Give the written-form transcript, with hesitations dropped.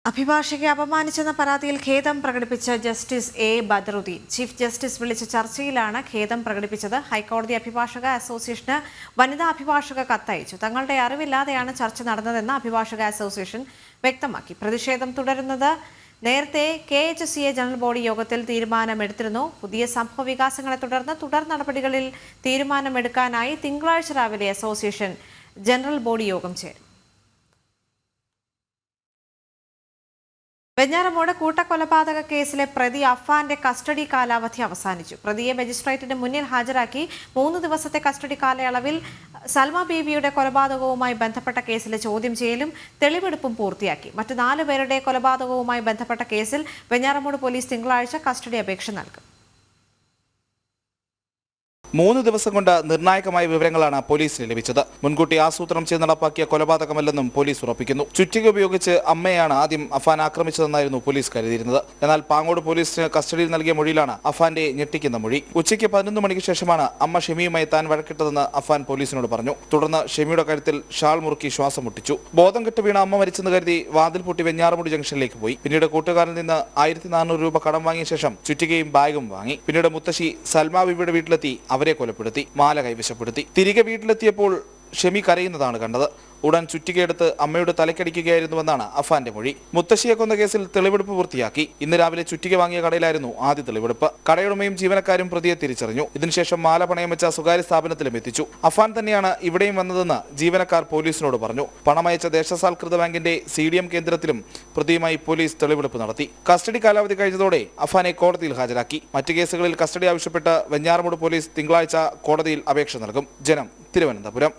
അഭിഭാഷകയെ അപമാനിച്ചെന്ന പരാതിയിൽ ഖേദം പ്രകടിപ്പിച്ച justice A Badaruddin chief justice വിളിച്ച ചർച്ചയിലാണ് ഖേദം പ്രകടിപ്പിച്ചത്. ഹൈക്കോടതി അഭിഭാഷക അസോസിയേഷന് വനിതാ അഭിഭാഷക കത്തയച്ചു. തങ്ങളുടെ അറിവില്ലാതെയാണ് ചർച്ച നടന്നതെന്ന് അഭിഭാഷക അസോസിയേഷൻ വ്യക്തമാക്കി. പ്രതിഷേധം തുടരുന്നത് നേരത്തെ KHCA ജനറൽ ബോഡി യോഗത്തിൽ തീരുമാനമെടുത്തിരുന്നു. പുതിയ സംഭവ വികാസങ്ങളെ തുടർന്ന് തുടർ നടപടികളിൽ തീരുമാനമെടുക്കാനായി തിങ്കളാഴ്ച രാവിലെ അസോസിയേഷൻ ജനറൽ ബോഡി യോഗം ചേരും. വെഞ്ഞാറമൂട് കൂട്ടക്കൊലപാതക കേസിലെ പ്രതി അഫാന്റെ കസ്റ്റഡി കാലാവധി അവസാനിച്ചു. പ്രതിയെ മജിസ്ട്രേറ്റിന് മുന്നിൽ ഹാജരാക്കി 3 ദിവസത്തെ കസ്റ്റഡി കാലയളവിൽ സൽമ ബീവിയുടെ കൊലപാതകവുമായി ബന്ധപ്പെട്ട കേസിലെ ചോദ്യം ചെയ്യലും തെളിവെടുപ്പും പൂർത്തിയാക്കി. മറ്റ് 4 പേരുടെ കൊലപാതകവുമായി ബന്ധപ്പെട്ട കേസിൽ വെഞ്ഞാറമൂട് പോലീസ് തിങ്കളാഴ്ച കസ്റ്റഡി അപേക്ഷ നൽകും. 3 ദിവസം കൊണ്ട് നിർണായകമായ വിവരങ്ങളാണ് പോലീസിന് ലഭിച്ചത്. മുൻകൂട്ടി ആസൂത്രണം ചെയ്ത് നടപ്പാക്കിയ കൊലപാതകമല്ലെന്നും പോലീസ് ഉറപ്പിക്കുന്നു. ചുറ്റിക ഉപയോഗിച്ച് അമ്മയാണ് ആദ്യം അഫാൻ ആക്രമിച്ചതെന്നായിരുന്നു പോലീസ് കരുതിയിരുന്നത്. എന്നാൽ പാങ്ങോട് പോലീസിന് കസ്റ്റഡിയിൽ നൽകിയ മൊഴിയിലാണ് അഫാന്റെ ഞെട്ടിക്കുന്ന മൊഴി. ഉച്ചയ്ക്ക് 11 മണിക്ക് ശേഷമാണ് അമ്മ ഷെമിയുമായി താൻ വഴക്കിട്ടതെന്ന് അഫാൻ പോലീസിനോട് പറഞ്ഞു. തുടർന്ന് ഷെമിയുടെ കഴുത്തിൽ ഷാൾ മുറുക്കി ശ്വാസം മുട്ടിച്ചു. ബോധം കെട്ട് വീണ അമ്മ മരിച്ചെന്ന് കരുതി വാതിൽ പൂട്ടി വെഞ്ഞാറമൂട് ജംഗ്ഷനിലേക്ക് പോയി. പിന്നീട് കൂട്ടുകാരിൽ നിന്ന് 1400 രൂപ കടം വാങ്ങിയ ശേഷം ചുറ്റികയും ബാഗും വാങ്ങി. പിന്നീട് മുത്തശ്ശി സൽമ ബീവിയുടെ വീട്ടിലെത്തി അവരെ കൊലപ്പെടുത്തി, മാല കൈവശപ്പെടുത്തി. തിരികെ വീട്ടിലെത്തിയപ്പോൾ ഷെമി കരയുന്നതാണ് കണ്ടത്. ഉടൻ ചുറ്റികയെടുത്ത് അമ്മയുടെ തലക്കടിക്കുകയായിരുന്നുവെന്നാണ് അഫാന്റെ മൊഴി. മുത്തശ്ശിയെ കൊന്ന കേസിൽ തെളിവെടുപ്പ് പൂർത്തിയാക്കി. ഇന്ന് രാവിലെ ചുറ്റിക വാങ്ങിയ കടയിലായിരുന്നു ആദ്യ തെളിവെടുപ്പ്. കടയുടമയും ജീവനക്കാരും പ്രതിയെ തിരിച്ചറിഞ്ഞു. ഇതിനുശേഷം മാല പണയം വെച്ച സ്വകാര്യ സ്ഥാപനത്തിലും എത്തിച്ചു. അഫാൻ തന്നെയാണ് ഇവിടെയും വന്നതെന്ന് ജീവനക്കാർ പോലീസിനോട് പറഞ്ഞു. പണമയച്ച ദേശസാൽകൃത ബാങ്കിന്റെ CDM കേന്ദ്രത്തിലും പ്രതിയുമായി പോലീസ് തെളിവെടുപ്പ് നടത്തി. കസ്റ്റഡി കാലാവധി കഴിഞ്ഞതോടെ അഫാനെ കോടതിയിൽ ഹാജരാക്കി. മറ്റ് കേസുകളിൽ കസ്റ്റഡി ആവശ്യപ്പെട്ട് വെഞ്ഞാറമൂട് പോലീസ് തിങ്കളാഴ്ച കോടതിയിൽ അപേക്ഷ നൽകും. ജനം, തിരുവനന്തപുരം.